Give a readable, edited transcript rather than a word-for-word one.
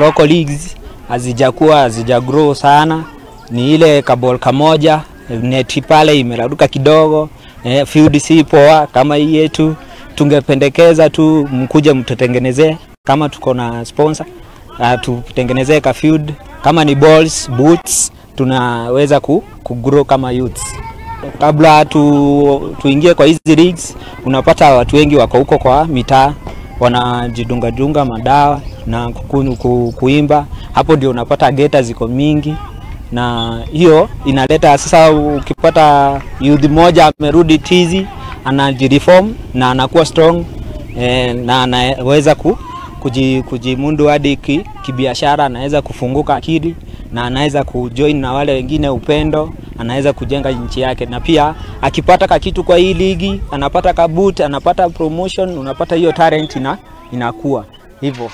local leagues hazijagrow sana, ni ile kabol kamoja, neti pale imeraruka kidogo, field si poa kama hii yetu. Tungependekeza tu mkuje mtutengenezee, kama tuko na sponsor tutengenezee ka field, kama ni balls, boots, tunaweza kugrow kama youths. Kabla tuingie kwa hizi leagues, unapata watu wengi wako huko kwa mitaa wanajidunga madawa na kuimba. Hapo ndio unapata geta ziko mingi, na hiyo inaleta sasa, ukipata youth moja amerudi tizi, anajireform na anakuwa strong, na anaweza kujimundu hadi kibiashara, anaweza kufunguka akili, na anaweza kujoin na wale wengine upendo, anaweza kujenga nchi yake. Na pia akipata kitu kwa hii ligi, anapata kaboot, anapata promotion, unapata hiyo talent inakuwa hivyo.